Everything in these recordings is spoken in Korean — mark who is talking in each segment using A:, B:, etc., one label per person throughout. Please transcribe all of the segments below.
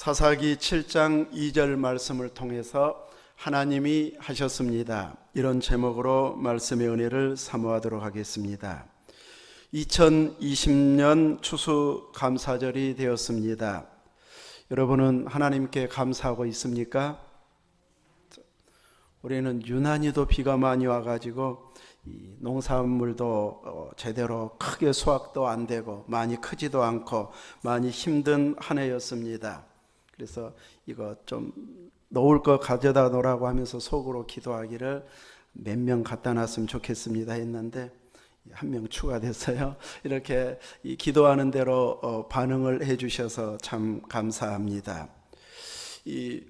A: 사사기 7장 2절 말씀을 통해서 하나님이 하셨습니다. 이런 제목으로 말씀의 은혜를 사모하도록 하겠습니다. 2020년 추수감사절이 되었습니다. 여러분은 하나님께 감사하고 있습니까? 우리는 유난히도 비가 많이 와가지고 이 농산물도 제대로 크게 수확도 안 되고 많이 크지도 않고 많이 힘든 한 해였습니다. 그래서 이거 좀 놓을 거 가져다 놓으라고 하면서 속으로 기도하기를 몇 명 갖다 놨으면 좋겠습니다 했는데 한 명 추가됐어요. 이렇게 기도하는 대로 반응을 해주셔서 참 감사합니다.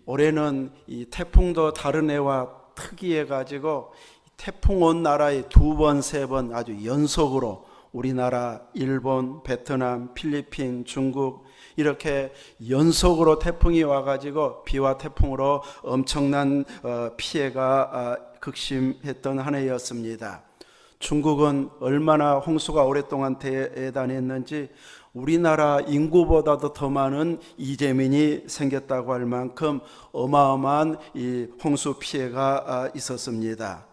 A: 올해는 이 태풍도 다른 해와 특이해 가지고 태풍 온 나라에 두 번, 세 번 아주 연속으로 우리나라, 일본, 베트남, 필리핀, 중국 이렇게 연속으로 태풍이 와가지고 비와 태풍으로 엄청난 피해가 극심했던 한 해였습니다. 중국은 얼마나 홍수가 오랫동안 대단했는지 우리나라 인구보다도 더 많은 이재민이 생겼다고 할 만큼 어마어마한 이 홍수 피해가 있었습니다.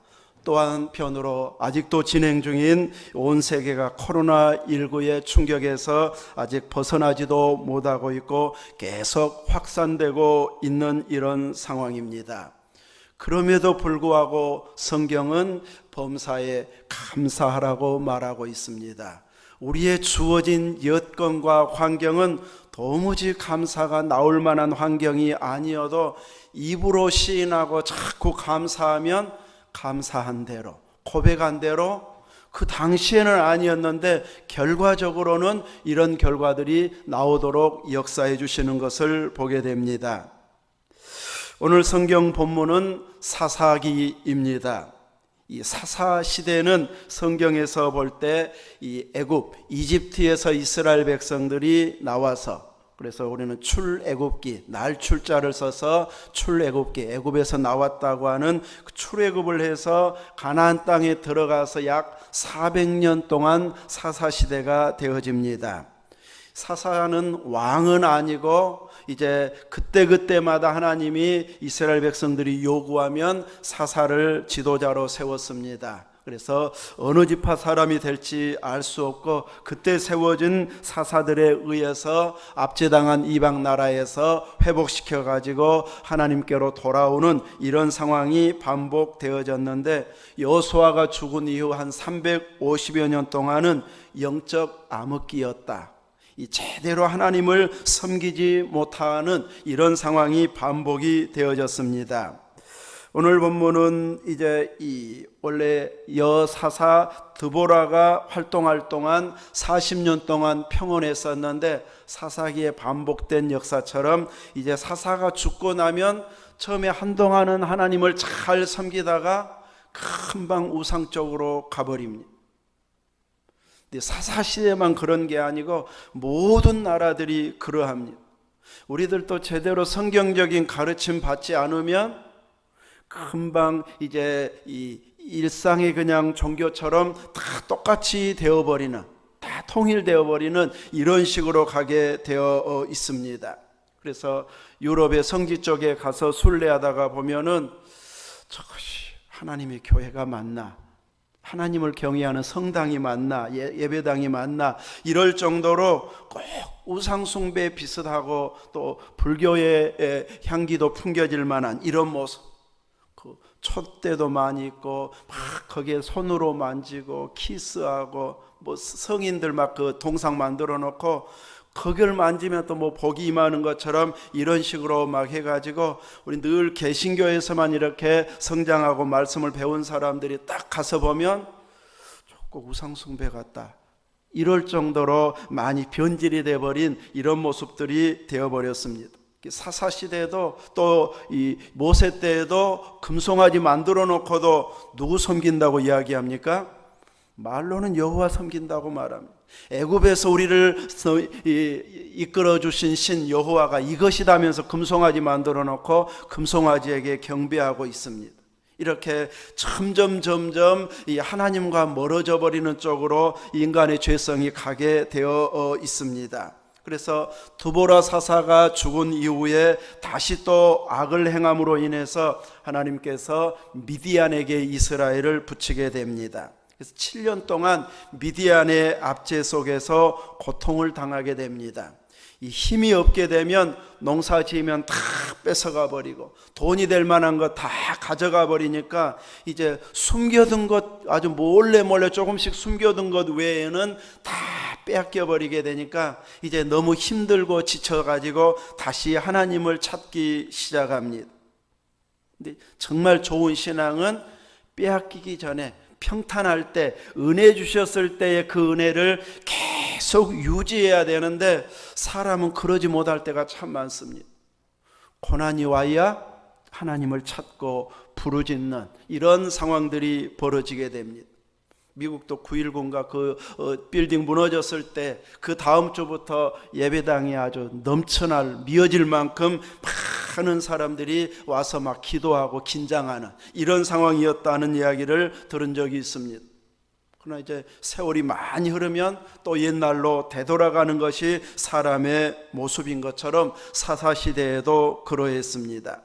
A: 또 한편으로 아직도 진행 중인 온 세계가 코로나19의 충격에서 아직 벗어나지도 못하고 있고 계속 확산되고 있는 이런 상황입니다. 그럼에도 불구하고 성경은 범사에 감사하라고 말하고 있습니다. 우리의 주어진 여건과 환경은 도무지 감사가 나올 만한 환경이 아니어도 입으로 시인하고 자꾸 감사하면 감사한 대로, 고백한 대로 그 당시에는 아니었는데 결과적으로는 이런 결과들이 나오도록 역사해 주시는 것을 보게 됩니다. 오늘 성경 본문은 사사기입니다. 이 사사 시대는 성경에서 볼 때 이 애굽, 이집트에서 이스라엘 백성들이 나와서 그래서 우리는 출애굽기, 날 출자를 써서 출애굽기, 애굽에서 나왔다고 하는 그 출애굽을 해서 가나안 땅에 들어가서 약 400년 동안 사사시대가 되어집니다. 사사는 왕은 아니고 이제 그때그때마다 하나님이 이스라엘 백성들이 요구하면 사사를 지도자로 세웠습니다. 그래서 어느 지파 사람이 될지 알 수 없고 그때 세워진 사사들에 의해서 압제당한 이방 나라에서 회복시켜 가지고 하나님께로 돌아오는 이런 상황이 반복되어졌는데 여호수아가 죽은 이후 한 350여 년 동안은 영적 암흑기였다. 이 제대로 하나님을 섬기지 못하는 이런 상황이 반복이 되어졌습니다. 오늘 본문은 이제 원래 여사사 드보라가 활동할 동안 40년 동안 평온했었는데 사사기에 반복된 역사처럼 이제 사사가 죽고 나면 처음에 한동안은 하나님을 잘 섬기다가 금방 우상 쪽으로 가버립니다. 사사시대만 그런 게 아니고 모든 나라들이 그러합니다. 우리들도 제대로 성경적인 가르침 받지 않으면 금방 이제 이 일상의 그냥 종교처럼 다 똑같이 되어버리는, 다 통일되어버리는 이런 식으로 가게 되어 있습니다. 그래서 유럽의 성지 쪽에 가서 순례하다가 보면은 저것이 하나님의 교회가 맞나? 하나님을 경외하는 성당이 맞나? 예배당이 맞나? 이럴 정도로 꼭 우상숭배에 비슷하고 또 불교의 향기도 풍겨질 만한 이런 모습. 그 촛대도 많이 있고 막 거기에 손으로 만지고 키스하고 뭐 성인들 막 그 동상 만들어 놓고 거기를 만지면 또 뭐 복이 임하는 것처럼 이런 식으로 막 해가지고 우리 늘 개신교에서만 이렇게 성장하고 말씀을 배운 사람들이 딱 가서 보면 조금 우상숭배 같다. 이럴 정도로 많이 변질이 되어버린 이런 모습들이 되어버렸습니다. 사사시대에도 또 이 모세 때에도 금송아지 만들어 놓고도 누구 섬긴다고 이야기합니까? 말로는 여호와 섬긴다고 말합니다. 애굽에서 우리를 이끌어 주신 신 여호와가 이것이다면서 금송아지 만들어 놓고 금송아지에게 경배하고 있습니다. 이렇게 점점 이 하나님과 멀어져 버리는 쪽으로 인간의 죄성이 가게 되어 있습니다. 그래서 드보라 사사가 죽은 이후에 다시 또 악을 행함으로 인해서 하나님께서 미디안에게 이스라엘을 붙이게 됩니다. 그래서 7년 동안 미디안의 압제 속에서 고통을 당하게 됩니다. 이 힘이 없게 되면 농사 지으면 다 뺏어가 버리고 돈이 될 만한 거 다 가져가 버리니까 이제 숨겨둔 것, 아주 몰래 조금씩 숨겨둔 것 외에는 다 빼앗겨 버리게 되니까 이제 너무 힘들고 지쳐가지고 다시 하나님을 찾기 시작합니다. 근데 정말 좋은 신앙은 빼앗기기 전에, 평탄할 때, 은혜 주셨을 때의 그 은혜를 계속 유지해야 되는데 사람은 그러지 못할 때가 참 많습니다. 고난이 와야 하나님을 찾고 부르짖는 이런 상황들이 벌어지게 됩니다. 미국도 9.19인가 그 빌딩 무너졌을 때 그 다음 주부터 예배당이 아주 넘쳐날, 미어질 만큼 많은 사람들이 와서 막 기도하고 긴장하는 이런 상황이었다는 이야기를 들은 적이 있습니다. 그러나 이제 세월이 많이 흐르면 또 옛날로 되돌아가는 것이 사람의 모습인 것처럼 사사시대에도 그러했습니다.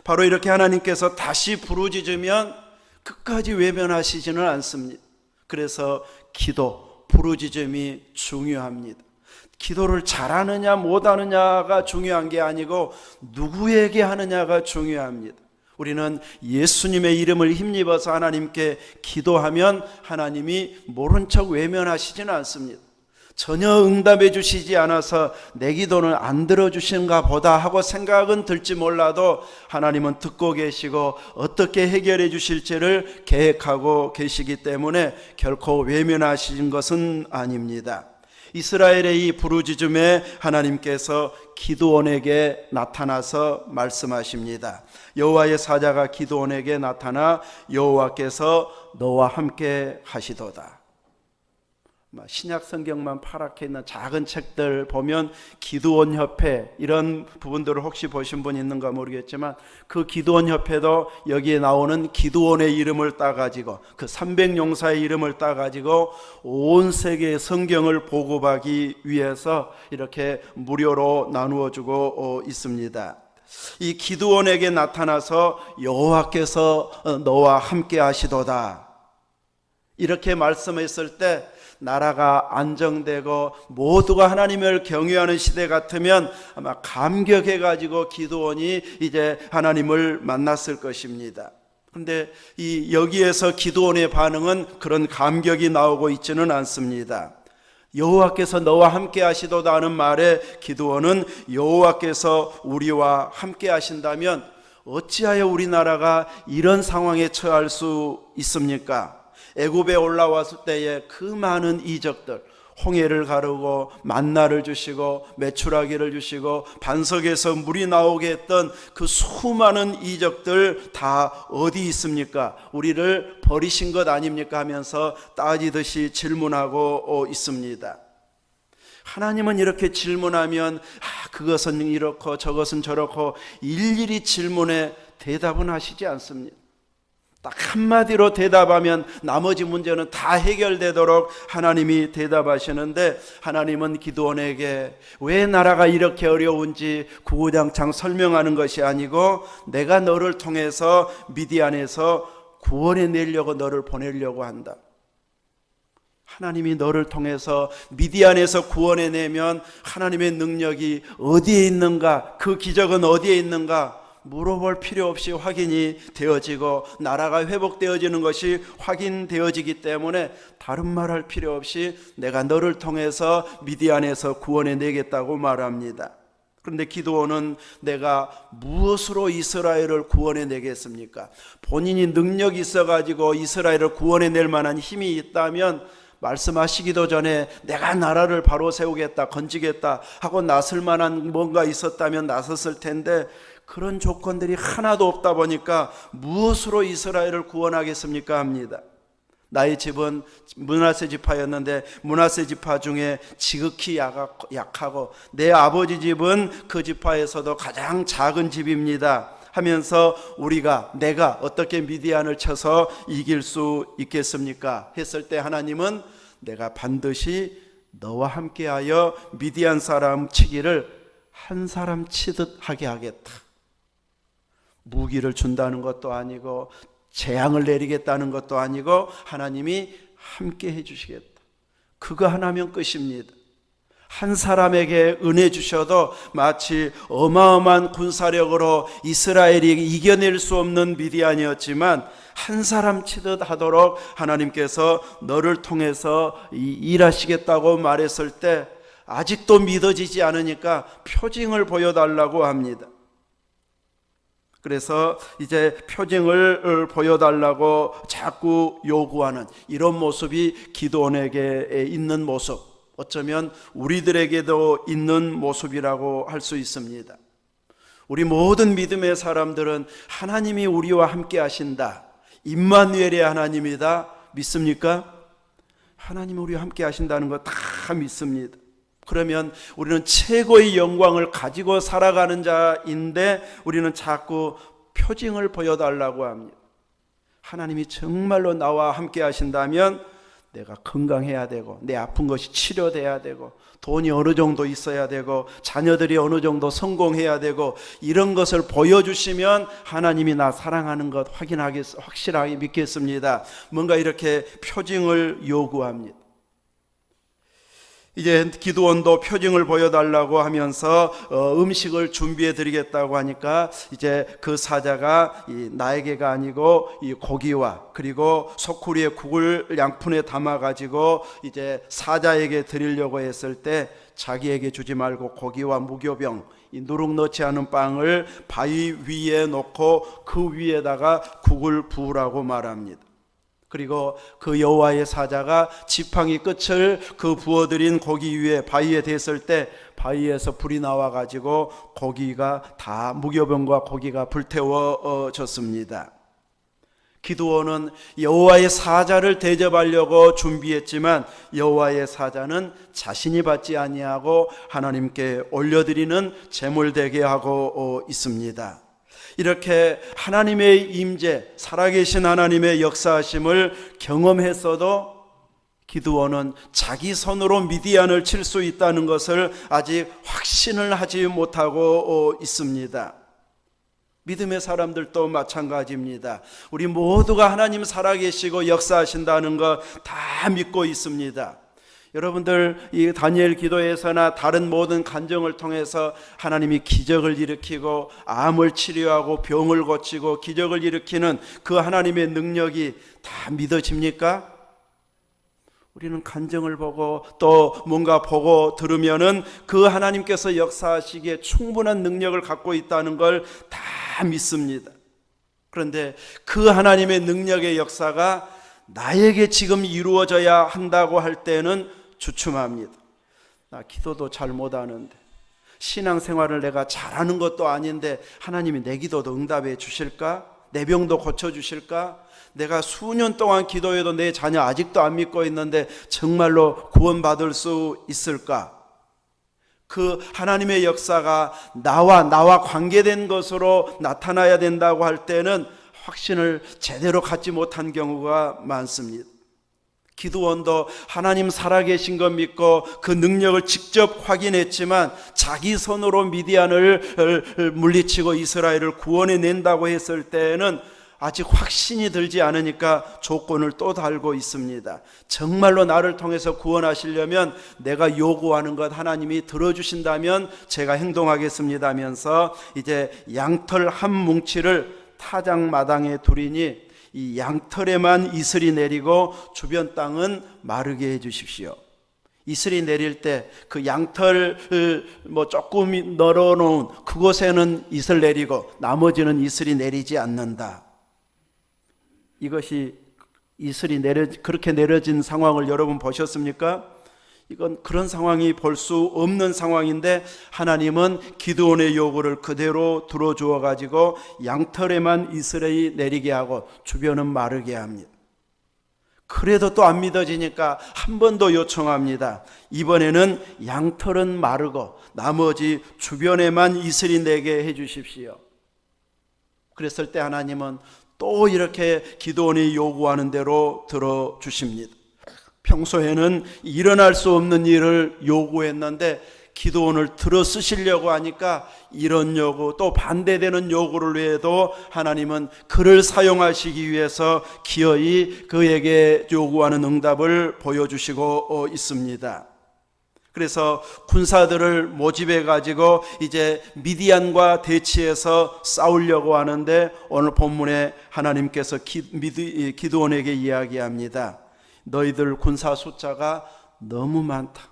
A: 바로 이렇게 하나님께서 다시 부르짖으면 끝까지 외면하시지는 않습니다. 그래서 기도, 부르짖음이 중요합니다. 기도를 잘하느냐 못하느냐가 중요한 게 아니고 누구에게 하느냐가 중요합니다. 우리는 예수님의 이름을 힘입어서 하나님께 기도하면 하나님이 모른 척 외면하시지는 않습니다. 전혀 응답해 주시지 않아서 내 기도는 안 들어주신가 보다 하고 생각은 들지 몰라도 하나님은 듣고 계시고 어떻게 해결해 주실지를 계획하고 계시기 때문에 결코 외면하신 것은 아닙니다. 이스라엘의 이 부르짖음에 하나님께서 기드온에게 나타나서 말씀하십니다. 여호와의 사자가 기드온에게 나타나 여호와께서 너와 함께 하시도다. 신약 성경만 파랗게 있는 작은 책들 보면 기드온 협회 이런 부분들을 혹시 보신 분 있는가 모르겠지만 그 기드온 협회도 여기에 나오는 기드온의 이름을 따가지고 그 300용사의 이름을 따가지고 온 세계의 성경을 보급하기 위해서 이렇게 무료로 나누어주고 있습니다. 이 기드온에게 나타나서 여호와께서 너와 함께 하시도다 이렇게 말씀했을 때 나라가 안정되고 모두가 하나님을 경외하는 시대 같으면 아마 감격해가지고 기드온이 이제 하나님을 만났을 것입니다. 그런데 여기에서 기드온의 반응은 그런 감격이 나오고 있지는 않습니다. 여호와께서 너와 함께 하시도다 하는 말에 기드온은 여호와께서 우리와 함께 하신다면 어찌하여 우리나라가 이런 상황에 처할 수 있습니까? 애굽에 올라왔을 때에 그 많은 이적들, 홍해를 가르고 만나를 주시고 메추라기를 주시고 반석에서 물이 나오게 했던 그 수많은 이적들 다 어디 있습니까? 우리를 버리신 것 아닙니까? 하면서 따지듯이 질문하고 있습니다. 하나님은 이렇게 질문하면 그것은 이렇고 저것은 저렇고 일일이 질문에 대답은 하시지 않습니다. 딱 한마디로 대답하면 나머지 문제는 다 해결되도록 하나님이 대답하시는데 하나님은 기드온에게 왜 나라가 이렇게 어려운지 구구장창 설명하는 것이 아니고 내가 너를 통해서 미디안에서 구원해 내려고 너를 보내려고 한다. 하나님이 너를 통해서 미디안에서 구원해 내면 하나님의 능력이 어디에 있는가, 그 기적은 어디에 있는가 물어볼 필요 없이 확인이 되어지고 나라가 회복되어지는 것이 확인되어지기 때문에 다른 말할 필요 없이 내가 너를 통해서 미디안에서 구원해 내겠다고 말합니다. 그런데 기드온은 내가 무엇으로 이스라엘을 구원해 내겠습니까? 본인이 능력이 있어가지고 이스라엘을 구원해 낼 만한 힘이 있다면 말씀하시기도 전에 내가 나라를 바로 세우겠다, 건지겠다 하고 나설 만한 뭔가 있었다면 나섰을 텐데 그런 조건들이 하나도 없다 보니까 무엇으로 이스라엘을 구원하겠습니까 합니다. 나의 집은 므낫세 지파였는데 므낫세 지파 중에 지극히 약하고 내 아버지 집은 그 지파에서도 가장 작은 집입니다 하면서 내가 어떻게 미디안을 쳐서 이길 수 있겠습니까 했을 때 하나님은 내가 반드시 너와 함께하여 미디안 사람 치기를 한 사람 치듯 하게 하겠다. 무기를 준다는 것도 아니고 재앙을 내리겠다는 것도 아니고 하나님이 함께 해주시겠다. 그거 하나면 끝입니다. 한 사람에게 은혜 주셔도 마치 어마어마한 군사력으로 이스라엘이 이겨낼 수 없는 미디안이었지만 한 사람 치듯 하도록 하나님께서 너를 통해서 일하시겠다고 말했을 때 아직도 믿어지지 않으니까 표징을 보여달라고 합니다. 그래서 이제 표징을 보여달라고 자꾸 요구하는 이런 모습이 기드온에게 있는 모습, 어쩌면 우리들에게도 있는 모습이라고 할 수 있습니다. 우리 모든 믿음의 사람들은 하나님이 우리와 함께 하신다, 임마누엘의 하나님이다 믿습니까? 하나님이 우리와 함께 하신다는 거 다 믿습니다. 그러면 우리는 최고의 영광을 가지고 살아가는 자인데 우리는 자꾸 표징을 보여달라고 합니다. 하나님이 정말로 나와 함께 하신다면 내가 건강해야 되고 내 아픈 것이 치료돼야 되고 돈이 어느 정도 있어야 되고 자녀들이 어느 정도 성공해야 되고 이런 것을 보여주시면 하나님이 나 사랑하는 것 확실하게 믿겠습니다. 뭔가 이렇게 표징을 요구합니다. 이제 기드온도 표징을 보여달라고 하면서 음식을 준비해 드리겠다고 하니까 이제 그 사자가 나에게가 아니고 이 고기와 그리고 소쿠리의 국을 양푼에 담아 가지고 이제 사자에게 드리려고 했을 때 자기에게 주지 말고 고기와 무교병, 이 누룩 넣지 않은 빵을 바위 위에 놓고 그 위에다가 국을 부으라고 말합니다. 그리고 그 여호와의 사자가 지팡이 끝을 그 부어드린 고기 위에 바위에 댔을 때 바위에서 불이 나와 가지고 고기가 다 무교병과 고기가 불태워졌습니다. 기드온은 여호와의 사자를 대접하려고 준비했지만 여호와의 사자는 자신이 받지 아니하고 하나님께 올려드리는 제물 되게 하고 있습니다. 이렇게 하나님의 임재, 살아계신 하나님의 역사하심을 경험했어도 기드온은 자기 손으로 미디안을 칠 수 있다는 것을 아직 확신을 하지 못하고 있습니다. 믿음의 사람들도 마찬가지입니다. 우리 모두가 하나님 살아계시고 역사하신다는 거 다 믿고 있습니다. 여러분들 이 다니엘 기도에서나 다른 모든 간증을 통해서 하나님이 기적을 일으키고 암을 치료하고 병을 고치고 기적을 일으키는 그 하나님의 능력이 다 믿어집니까? 우리는 간증을 보고 또 뭔가 보고 들으면은 그 하나님께서 역사하시기에 충분한 능력을 갖고 있다는 걸 다 믿습니다. 그런데 그 하나님의 능력의 역사가 나에게 지금 이루어져야 한다고 할 때는 주춤합니다. 나 기도도 잘 못하는데, 신앙생활을 내가 잘하는 것도 아닌데 하나님이 내 기도도 응답해 주실까? 내 병도 고쳐주실까? 내가 수년 동안 기도해도 내 자녀 아직도 안 믿고 있는데 정말로 구원받을 수 있을까? 그 하나님의 역사가 나와 관계된 것으로 나타나야 된다고 할 때는 확신을 제대로 갖지 못한 경우가 많습니다. 기드온도 하나님 살아계신 것 믿고 그 능력을 직접 확인했지만 자기 손으로 미디안을 물리치고 이스라엘을 구원해낸다고 했을 때는 아직 확신이 들지 않으니까 조건을 또 달고 있습니다. 정말로 나를 통해서 구원하시려면 내가 요구하는 것 하나님이 들어주신다면 제가 행동하겠습니다 하면서 이제 양털 한 뭉치를 타작마당에 두리니 이 양털에만 이슬이 내리고 주변 땅은 마르게 해 주십시오. 이슬이 내릴 때 그 양털을 조금 널어놓은 그곳에는 이슬 내리고 나머지는 이슬이 내리지 않는다. 이것이 이슬이 그렇게 내려진 상황을 여러분 보셨습니까? 이건 그런 상황이 볼 수 없는 상황인데 하나님은 기드온의 요구를 그대로 들어주어 가지고 양털에만 이슬이 내리게 하고 주변은 마르게 합니다. 그래도 또 안 믿어지니까 한 번 더 요청합니다. 이번에는 양털은 마르고 나머지 주변에만 이슬이 내게 해 주십시오. 그랬을 때 하나님은 또 이렇게 기드온이 요구하는 대로 들어주십니다. 평소에는 일어날 수 없는 일을 요구했는데 기도원을 들어 쓰시려고 하니까 이런 요구 또 반대되는 요구를 위해도 하나님은 그를 사용하시기 위해서 기어이 그에게 요구하는 응답을 보여주시고 있습니다. 그래서 군사들을 모집해 가지고 이제 미디안과 대치해서 싸우려고 하는데 오늘 본문에 하나님께서 기드온에게 이야기합니다. 너희들 군사 숫자가 너무 많다.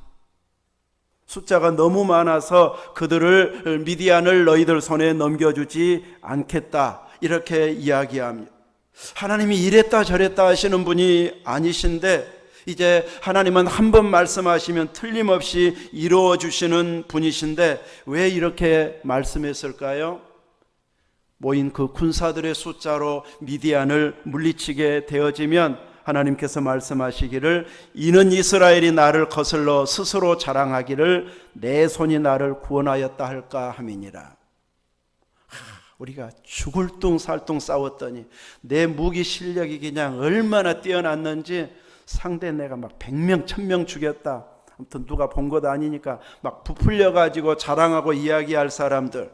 A: 숫자가 너무 많아서 그들을 미디안을 너희들 손에 넘겨주지 않겠다. 이렇게 이야기합니다. 하나님이 이랬다 저랬다 하시는 분이 아니신데 이제 하나님은 한 번 말씀하시면 틀림없이 이루어 주시는 분이신데 왜 이렇게 말씀했을까요? 모인 그 군사들의 숫자로 미디안을 물리치게 되어지면 하나님께서 말씀하시기를 이는 이스라엘이 나를 거슬러 스스로 자랑하기를 내 손이 나를 구원하였다 할까 함이니라. 우리가 죽을 둥 살둥 싸웠더니 내 무기 실력이 그냥 얼마나 뛰어났는지 상대 내가 막 100명 1000명 죽였다. 아무튼 누가 본 것 아니니까 막 부풀려 가지고 자랑하고 이야기할 사람들,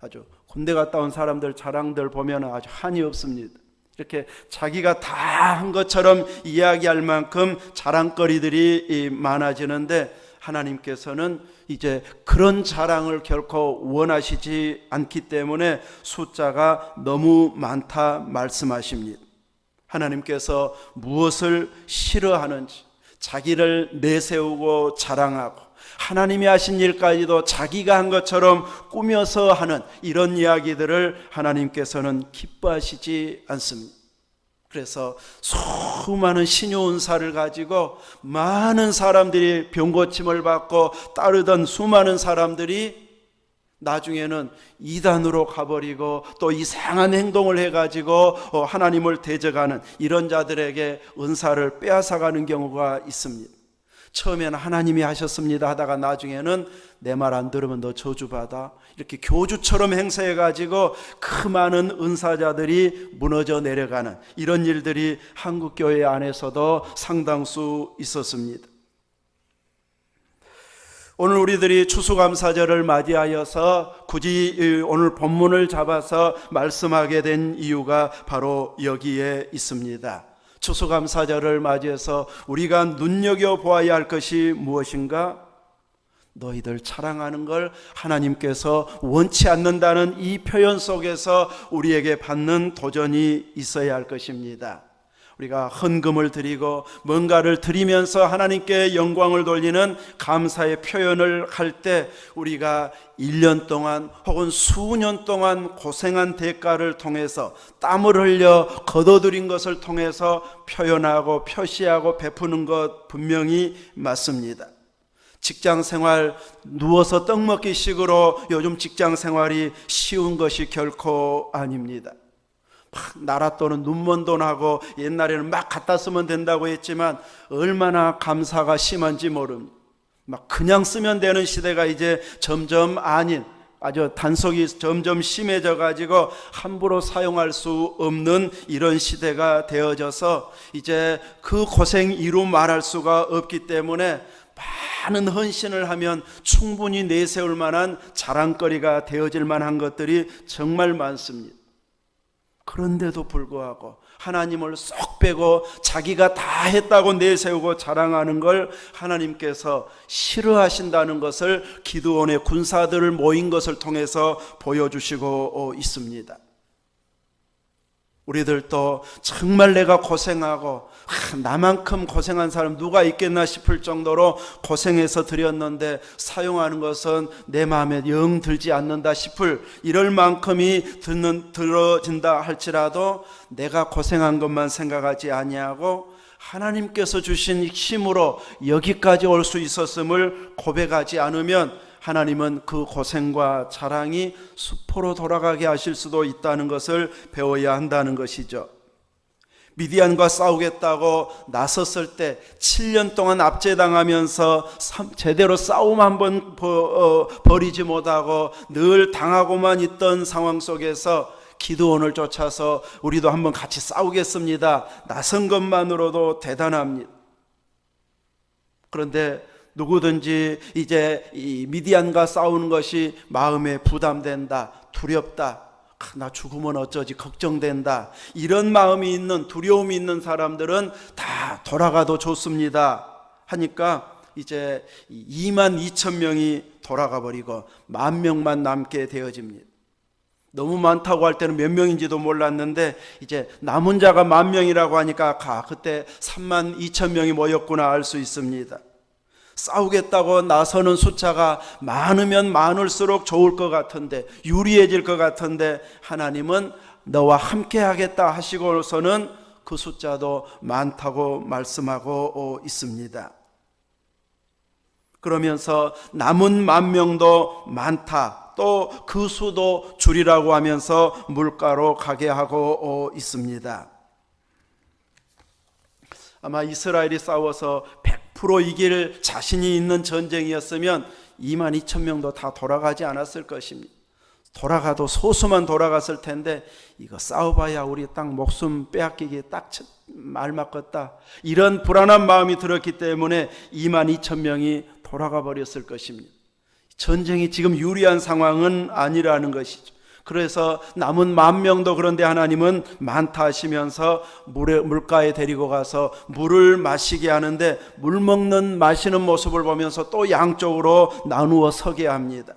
A: 아주 군대 갔다 온 사람들 자랑들 보면 아주 한이 없습니다. 이렇게 자기가 다 한 것처럼 이야기할 만큼 자랑거리들이 많아지는데 하나님께서는 이제 그런 자랑을 결코 원하시지 않기 때문에 숫자가 너무 많다 말씀하십니다. 하나님께서 무엇을 싫어하는지 자기를 내세우고 자랑하고 하나님이 하신 일까지도 자기가 한 것처럼 꾸며서 하는 이런 이야기들을 하나님께서는 기뻐하시지 않습니다. 그래서 수많은 신유은사를 가지고 많은 사람들이 병고침을 받고 따르던 수많은 사람들이 나중에는 이단으로 가버리고 또 이상한 행동을 해가지고 하나님을 대적하는 이런 자들에게 은사를 빼앗아가는 경우가 있습니다. 처음에는 하나님이 하셨습니다 하다가 나중에는 내 말 안 들으면 너 저주받아 이렇게 교주처럼 행세해가지고 그 많은 은사자들이 무너져 내려가는 이런 일들이 한국교회 안에서도 상당수 있었습니다. 오늘 우리들이 추수감사절을 맞이하여서 굳이 오늘 본문을 잡아서 말씀하게 된 이유가 바로 여기에 있습니다. 추수감사절을 맞이해서 우리가 눈여겨보아야 할 것이 무엇인가? 너희들 자랑하는 걸 하나님께서 원치 않는다는 이 표현 속에서 우리에게 받는 도전이 있어야 할 것입니다. 우리가 헌금을 드리고 뭔가를 드리면서 하나님께 영광을 돌리는 감사의 표현을 할 때 우리가 1년 동안 혹은 수년 동안 고생한 대가를 통해서 땀을 흘려 거둬들인 것을 통해서 표현하고 표시하고 베푸는 것 분명히 맞습니다. 직장생활 누워서 떡 먹기 식으로 요즘 직장생활이 쉬운 것이 결코 아닙니다. 막 나라 돈은 눈먼 돈하고 옛날에는 막 갖다 쓰면 된다고 했지만 얼마나 감사가 심한지 모릅니다. 막 그냥 쓰면 되는 시대가 이제 점점 아닌 아주 단속이 점점 심해져 가지고 함부로 사용할 수 없는 이런 시대가 되어져서 이제 그 고생 이루 말할 수가 없기 때문에 많은 헌신을 하면 충분히 내세울 만한 자랑거리가 되어질 만한 것들이 정말 많습니다. 그런데도 불구하고 하나님을 쏙 빼고 자기가 다 했다고 내세우고 자랑하는 걸 하나님께서 싫어하신다는 것을 기드온의 군사들을 모인 것을 통해서 보여주시고 있습니다. 우리들도 정말 내가 고생하고 나만큼 고생한 사람 누가 있겠나 싶을 정도로 고생해서 드렸는데 사용하는 것은 내 마음에 영 들지 않는다 싶을 이럴 만큼이 들어진다 할지라도 내가 고생한 것만 생각하지 아니하고 하나님께서 주신 힘으로 여기까지 올 수 있었음을 고백하지 않으면 하나님은 그 고생과 자랑이 수포로 돌아가게 하실 수도 있다는 것을 배워야 한다는 것이죠. 미디안과 싸우겠다고 나섰을 때 7년 동안 압제당하면서 제대로 싸움 한번 벌이지 못하고 늘 당하고만 있던 상황 속에서 기드온을 쫓아서 우리도 한번 같이 싸우겠습니다 나선 것만으로도 대단합니다. 그런데 누구든지 이제 이 미디안과 싸우는 것이 마음에 부담된다, 두렵다, 나 죽으면 어쩌지 걱정된다, 이런 마음이 있는, 두려움이 있는 사람들은 다 돌아가도 좋습니다 하니까 이제 22,000명이 돌아가 버리고 10,000명만 남게 되어집니다. 너무 많다고 할 때는 몇 명인지도 몰랐는데 이제 남은 자가 10,000명이라고 하니까 그때 32,000명이 모였구나 알 수 있습니다. 싸우겠다고 나서는 숫자가 많으면 많을수록 좋을 것 같은데, 유리해질 것 같은데, 하나님은 너와 함께 하겠다 하시고서는 그 숫자도 많다고 말씀하고 있습니다. 그러면서 남은 10,000명도 많다, 또 그 수도 줄이라고 하면서 물가로 가게 하고 있습니다. 아마 이스라엘이 싸워서 100% 이길 자신이 있는 전쟁이었으면 22,000명도 다 돌아가지 않았을 것입니다. 돌아가도 소수만 돌아갔을 텐데, 이거 싸워봐야 우리 딱 목숨 빼앗기기 딱 말 맞겠다, 이런 불안한 마음이 들었기 때문에 22,000명이 돌아가 버렸을 것입니다. 전쟁이 지금 유리한 상황은 아니라는 것이죠. 그래서 남은 10,000명도 그런데 하나님은 많다 하시면서 물가에 데리고 가서 물을 마시게 하는데, 물 먹는 마시는 모습을 보면서 또 양쪽으로 나누어 서게 합니다.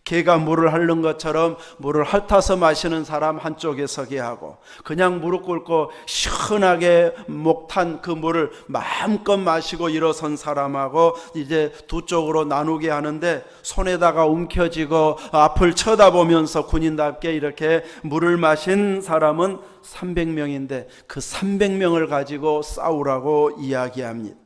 A: 개가 물을 핥는 것처럼 물을 핥아서 마시는 사람 한쪽에 서게 하고, 그냥 무릎 꿇고 시원하게 목탄 그 물을 마음껏 마시고 일어선 사람하고 이제 두 쪽으로 나누게 하는데, 손에다가 움켜쥐고 앞을 쳐다보면서 군인답게 이렇게 물을 마신 사람은 300명인데 그 300명을 가지고 싸우라고 이야기합니다.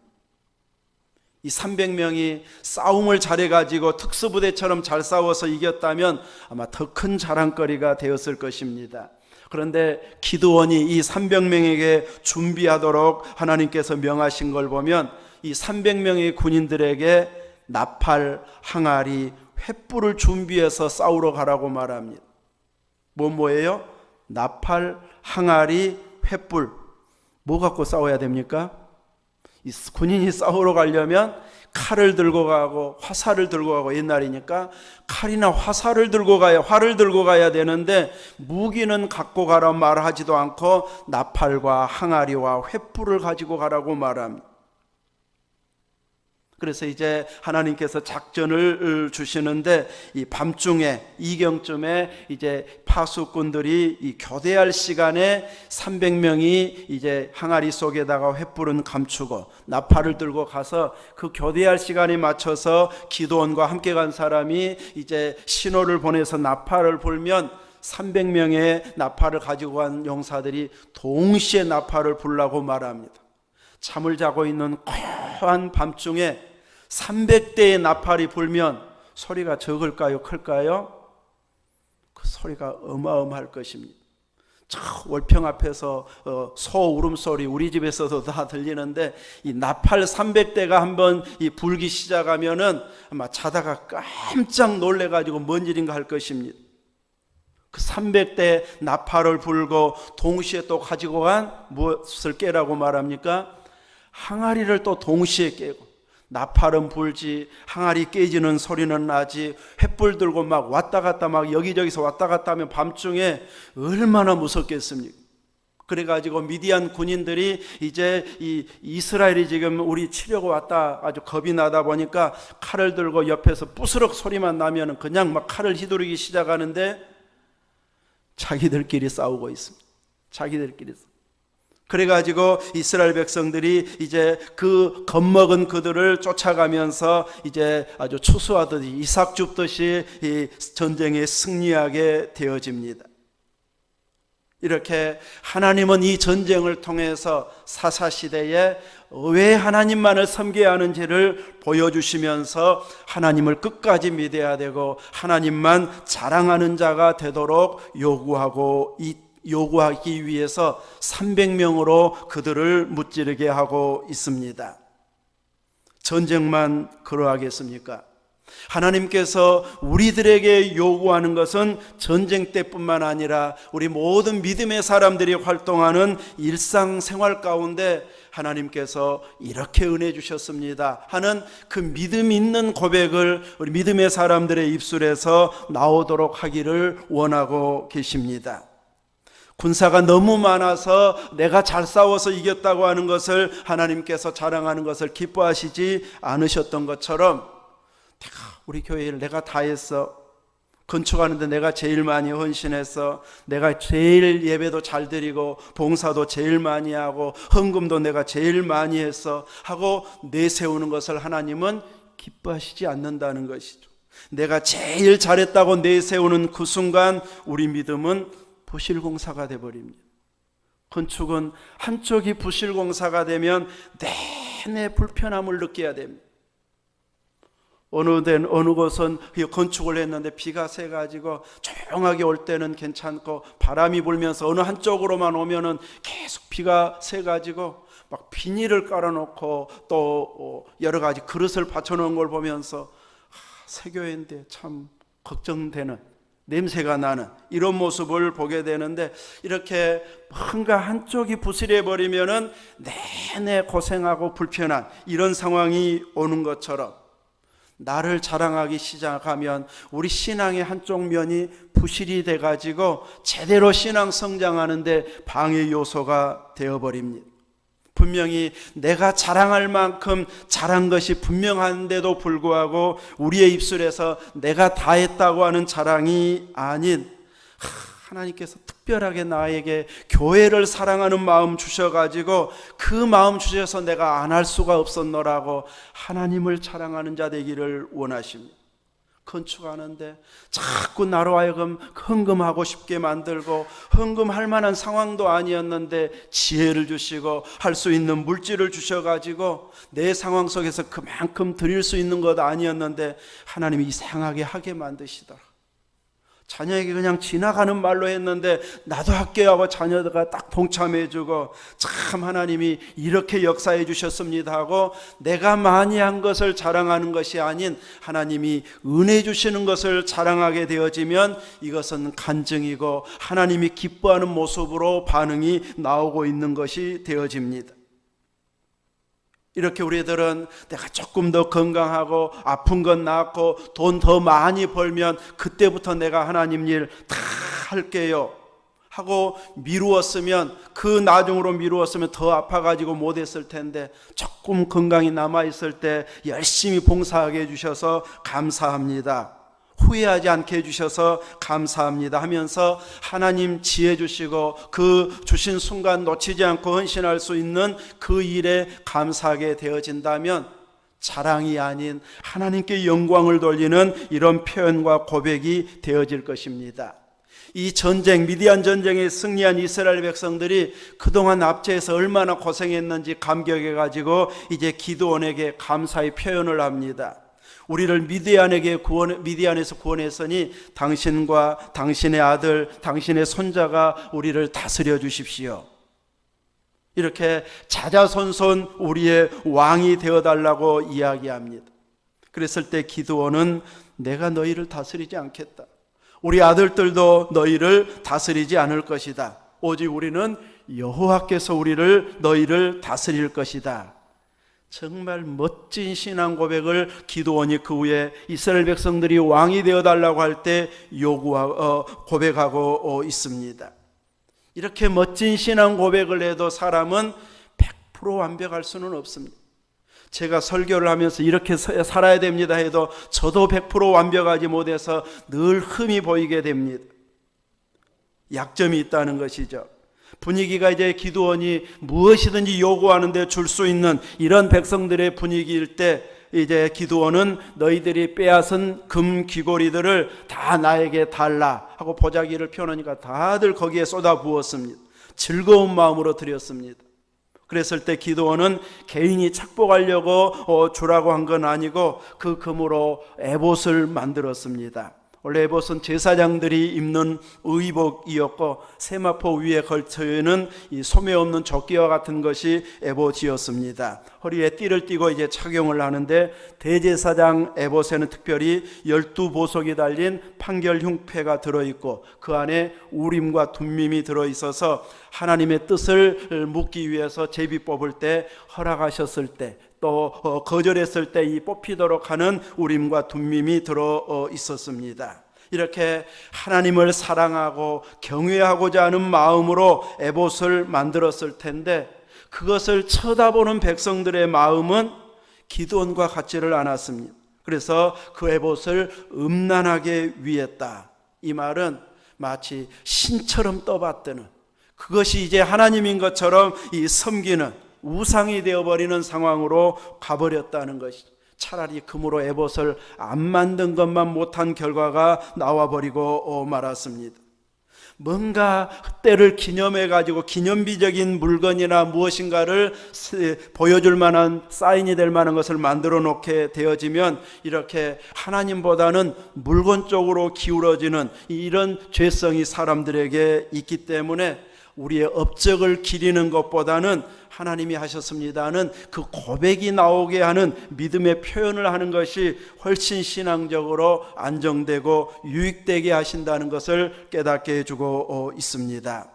A: 이 300명이 싸움을 잘해가지고 특수부대처럼 잘 싸워서 이겼다면 아마 더 큰 자랑거리가 되었을 것입니다. 그런데 기드온이 이 300명에게 준비하도록 하나님께서 명하신 걸 보면, 이 300명의 군인들에게 나팔, 항아리, 횃불을 준비해서 싸우러 가라고 말합니다. 뭐예요? 나팔, 항아리, 횃불. 뭐 갖고 싸워야 됩니까? 이 군인이 싸우러 가려면 칼을 들고 가고 화살을 들고 가고, 옛날이니까 칼이나 화살을 들고 가야, 활을 들고 가야 되는데 무기는 갖고 가라 말하지도 않고 나팔과 항아리와 횃불을 가지고 가라고 말합니다. 그래서 이제 하나님께서 작전을 주시는데, 이 밤중에 이경쯤에 이제 파수꾼들이 이 교대할 시간에 300명이 이제 항아리 속에다가 횃불은 감추고 나팔을 들고 가서 그 교대할 시간에 맞춰서 기드온과 함께 간 사람이 이제 신호를 보내서 나팔을 불면 300명의 나팔을 가지고 간 용사들이 동시에 나팔을 불라고 말합니다. 잠을 자고 있는 고요한 밤중에 300대의 나팔이 불면 소리가 적을까요? 클까요? 그 소리가 어마어마할 것입니다. 저 월평 앞에서 소 울음소리 우리 집에서도 다 들리는데, 이 나팔 300대가 한번 이 불기 시작하면은 아마 자다가 깜짝 놀래가지고 뭔 일인가 할 것입니다. 그 300대 나팔을 불고 동시에 또 가지고 간 무엇을 깨라고 말합니까? 항아리를 또 동시에 깨고, 나팔은 불지 항아리 깨지는 소리는 나지, 횃불 들고 막 왔다 갔다 막 여기저기서 왔다 갔다 하면 밤중에 얼마나 무섭겠습니까? 그래가지고 미디안 군인들이 이제 이 이스라엘이 지금 우리 치려고 왔다 아주 겁이 나다 보니까 칼을 들고 옆에서 부스럭 소리만 나면 그냥 막 칼을 휘두르기 시작하는데 자기들끼리 싸우고 있습니다. 자기들끼리. 그래가지고 이스라엘 백성들이 이제 그 겁먹은 그들을 쫓아가면서 이제 아주 추수하듯이 이삭 줍듯이 이 전쟁에 승리하게 되어집니다. 이렇게 하나님은 이 전쟁을 통해서 사사시대에 왜 하나님만을 섬겨야 하는지를 보여주시면서 하나님을 끝까지 믿어야 되고 하나님만 자랑하는 자가 되도록 요구하기 위해서 300명으로 그들을 무찌르게 하고 있습니다. 전쟁만 그러하겠습니까? 하나님께서 우리들에게 요구하는 것은 전쟁 때뿐만 아니라 우리 모든 믿음의 사람들이 활동하는 일상생활 가운데 하나님께서 이렇게 은혜 주셨습니다 하는 그 믿음 있는 고백을 우리 믿음의 사람들의 입술에서 나오도록 하기를 원하고 계십니다. 군사가 너무 많아서 내가 잘 싸워서 이겼다고 하는 것을 하나님께서 자랑하는 것을 기뻐하시지 않으셨던 것처럼 우리 교회를 내가 다 했어, 건축하는데 내가 제일 많이 헌신했어, 내가 제일 예배도 잘 드리고 봉사도 제일 많이 하고 헌금도 내가 제일 많이 했어 하고 내세우는 것을 하나님은 기뻐하시지 않는다는 것이죠. 내가 제일 잘했다고 내세우는 그 순간 우리 믿음은 부실공사가 되어버립니다. 건축은 한쪽이 부실공사가 되면 내내 불편함을 느껴야 됩니다. 어느 곳은 건축을 했는데 비가 새가지고 조용하게 올 때는 괜찮고 바람이 불면서 어느 한쪽으로만 오면은 계속 비가 새가지고 막 비닐을 깔아놓고 또 여러 가지 그릇을 받쳐놓은 걸 보면서 새교회인데 참 걱정되는, 냄새가 나는 이런 모습을 보게 되는데, 이렇게 뭔가 한쪽이 부실해 버리면은 내내 고생하고 불편한 이런 상황이 오는 것처럼 나를 자랑하기 시작하면 우리 신앙의 한쪽 면이 부실이 돼가지고 제대로 신앙 성장하는데 방해 요소가 되어버립니다. 분명히 내가 자랑할 만큼 잘한 것이 분명한데도 불구하고 우리의 입술에서 내가 다 했다고 하는 자랑이 아닌 하나님께서 특별하게 나에게 교회를 사랑하는 마음 주셔가지고 그 마음 주셔서 내가 안 할 수가 없었노라고 하나님을 자랑하는 자 되기를 원하십니다. 건축하는데 자꾸 나로 하여금 헌금하고 싶게 만들고, 헌금할 만한 상황도 아니었는데 지혜를 주시고 할 수 있는 물질을 주셔가지고 내 상황 속에서 그만큼 드릴 수 있는 것 아니었는데 하나님이 이상하게 하게 만드시더라. 자녀에게 그냥 지나가는 말로 했는데 나도 할게요 하고 자녀가 딱 동참해주고, 참 하나님이 이렇게 역사해 주셨습니다 하고 내가 많이 한 것을 자랑하는 것이 아닌 하나님이 은혜 주시는 것을 자랑하게 되어지면 이것은 간증이고 하나님이 기뻐하는 모습으로 반응이 나오고 있는 것이 되어집니다. 이렇게 우리들은 내가 조금 더 건강하고 아픈 건 낫고 돈 더 많이 벌면 그때부터 내가 하나님 일 다 할게요 하고 미루었으면, 그 나중으로 미루었으면 더 아파가지고 못했을 텐데 조금 건강이 남아있을 때 열심히 봉사하게 해주셔서 감사합니다, 후회하지 않게 해주셔서 감사합니다 하면서 하나님 지혜 주시고 그 주신 순간 놓치지 않고 헌신할 수 있는 그 일에 감사하게 되어진다면 자랑이 아닌 하나님께 영광을 돌리는 이런 표현과 고백이 되어질 것입니다. 이 전쟁, 미디안 전쟁에 승리한 이스라엘 백성들이 그동안 압제해서 얼마나 고생했는지 감격해가지고 이제 기드온에게 감사의 표현을 합니다. 우리를 미디안에서 구원했으니 당신과 당신의 아들, 당신의 손자가 우리를 다스려 주십시오. 이렇게 자자손손 우리의 왕이 되어달라고 이야기합니다. 그랬을 때 기드온은 내가 너희를 다스리지 않겠다, 우리 아들들도 너희를 다스리지 않을 것이다, 오직 우리는 여호와께서 너희를 다스릴 것이다. 정말 멋진 신앙 고백을 기드온이 그 후에 이스라엘 백성들이 왕이 되어달라고 할 때 고백하고 있습니다. 이렇게 멋진 신앙 고백을 해도 사람은 100% 완벽할 수는 없습니다. 제가 설교를 하면서 이렇게 살아야 됩니다 해도 저도 100% 완벽하지 못해서 늘 흠이 보이게 됩니다. 약점이 있다는 것이죠. 분위기가 이제 기드온이 무엇이든지 요구하는데 줄 수 있는 이런 백성들의 분위기일 때 이제 기드온은 너희들이 빼앗은 금 귀고리들을 다 나에게 달라 하고 보자기를 펴놓으니까 다들 거기에 쏟아 부었습니다. 즐거운 마음으로 드렸습니다. 그랬을 때 기드온은 개인이 착복하려고 주라고 한 건 아니고 그 금으로 에봇을 만들었습니다. 원래 에봇은 제사장들이 입는 의복이었고 세마포 위에 걸쳐 있는 이 소매 없는 조끼와 같은 것이 에봇이었습니다. 허리에 띠를 띠고 이제 착용을 하는데 대제사장 에봇에는 특별히 12보석이 달린 판결 흉패가 들어있고 그 안에 우림과 둠밈이 들어있어서 하나님의 뜻을 묻기 위해서 제비 뽑을 때 허락하셨을 때 또 거절했을 때 이 뽑히도록 하는 우림과 둠밈이 들어 있었습니다. 이렇게 하나님을 사랑하고 경외하고자 하는 마음으로 에봇을 만들었을 텐데 그것을 쳐다보는 백성들의 마음은 기드온과 같지를 않았습니다. 그래서 그 에봇을 음란하게 위했다. 이 말은 마치 신처럼 떠받드는, 그것이 이제 하나님인 것처럼 이 섬기는 우상이 되어버리는 상황으로 가버렸다는 것이, 차라리 금으로 에봇을 안 만든 것만 못한 결과가 나와버리고 말았습니다. 뭔가 때를 기념해 가지고 기념비적인 물건이나 무엇인가를 보여줄 만한, 사인이 될 만한 것을 만들어 놓게 되어지면 이렇게 하나님보다는 물건 쪽으로 기울어지는 이런 죄성이 사람들에게 있기 때문에 우리의 업적을 기리는 것보다는 하나님이 하셨습니다는 그 고백이 나오게 하는 믿음의 표현을 하는 것이 훨씬 신앙적으로 안정되고 유익되게 하신다는 것을 깨닫게 해주고 있습니다.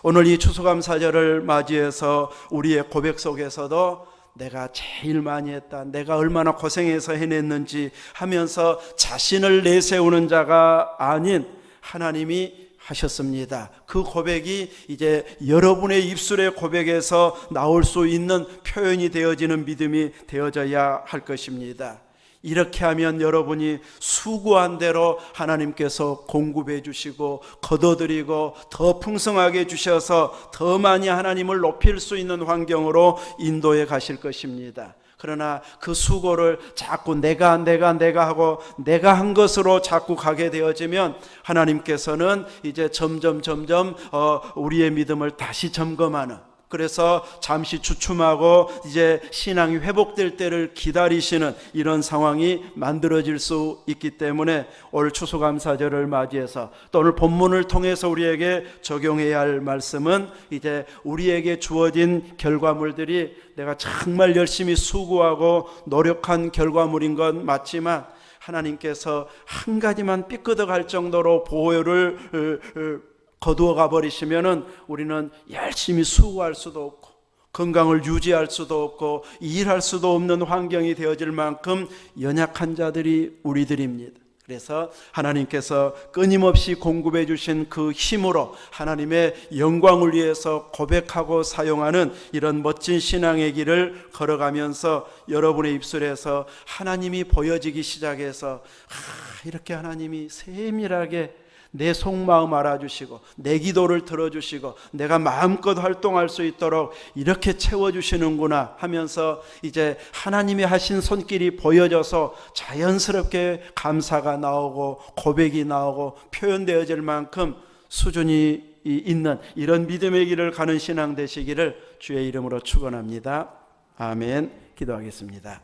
A: 오늘 이 추수감사절을 맞이해서 우리의 고백 속에서도 내가 제일 많이 했다, 내가 얼마나 고생해서 해냈는지 하면서 자신을 내세우는 자가 아닌 하나님이 하셨습니다. 그 고백이 이제 여러분의 입술의 고백에서 나올 수 있는 표현이 되어지는 믿음이 되어져야 할 것입니다. 이렇게 하면 여러분이 수고한 대로 하나님께서 공급해 주시고 거둬들이고 더 풍성하게 주셔서 더 많이 하나님을 높일 수 있는 환경으로 인도해 가실 것입니다. 그러나 그 수고를 자꾸 내가 하고 내가 한 것으로 자꾸 가게 되어지면 하나님께서는 이제 점점 우리의 믿음을 다시 점검하는, 그래서 잠시 주춤하고 이제 신앙이 회복될 때를 기다리시는 이런 상황이 만들어질 수 있기 때문에 올 추수감사절을 맞이해서 또 오늘 본문을 통해서 우리에게 적용해야 할 말씀은 이제 우리에게 주어진 결과물들이 내가 정말 열심히 수고하고 노력한 결과물인 건 맞지만 하나님께서 한 가지만 삐끄덕할 정도로 보혈을 거두어 가버리시면은 우리는 열심히 수고할 수도 없고 건강을 유지할 수도 없고 일할 수도 없는 환경이 되어질 만큼 연약한 자들이 우리들입니다. 그래서 하나님께서 끊임없이 공급해 주신 그 힘으로 하나님의 영광을 위해서 고백하고 사용하는 이런 멋진 신앙의 길을 걸어가면서 여러분의 입술에서 하나님이 보여지기 시작해서 이렇게 하나님이 세밀하게 내 속마음 알아주시고 내 기도를 들어주시고 내가 마음껏 활동할 수 있도록 이렇게 채워주시는구나 하면서 이제 하나님이 하신 손길이 보여져서 자연스럽게 감사가 나오고 고백이 나오고 표현되어질 만큼 수준이 있는 이런 믿음의 길을 가는 신앙 되시기를 주의 이름으로 축원합니다. 아멘. 기도하겠습니다.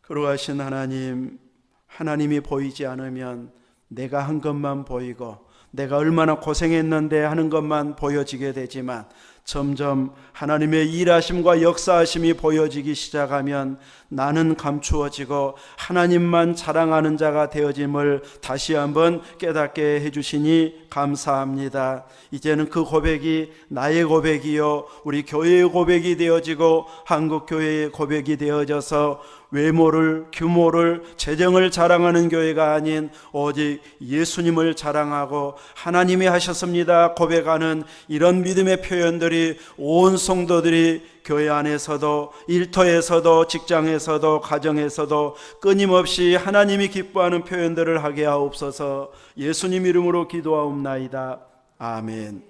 A: 거룩하신 하나님, 하나님이 보이지 않으면 내가 한 것만 보이고 내가 얼마나 고생했는데 하는 것만 보여지게 되지만 점점 하나님의 일하심과 역사하심이 보여지기 시작하면 나는 감추어지고 하나님만 자랑하는 자가 되어짐을 다시 한번 깨닫게 해주시니 감사합니다. 이제는 그 고백이 나의 고백이요 우리 교회의 고백이 되어지고 한국교회의 고백이 되어져서 외모를, 규모를, 재정을 자랑하는 교회가 아닌 오직 예수님을 자랑하고 하나님이 하셨습니다 고백하는 이런 믿음의 표현들이 온 성도들이 교회 안에서도 일터에서도 직장에서도 가정에서도 끊임없이 하나님이 기뻐하는 표현들을 하게 하옵소서. 예수님 이름으로 기도하옵나이다. 아멘.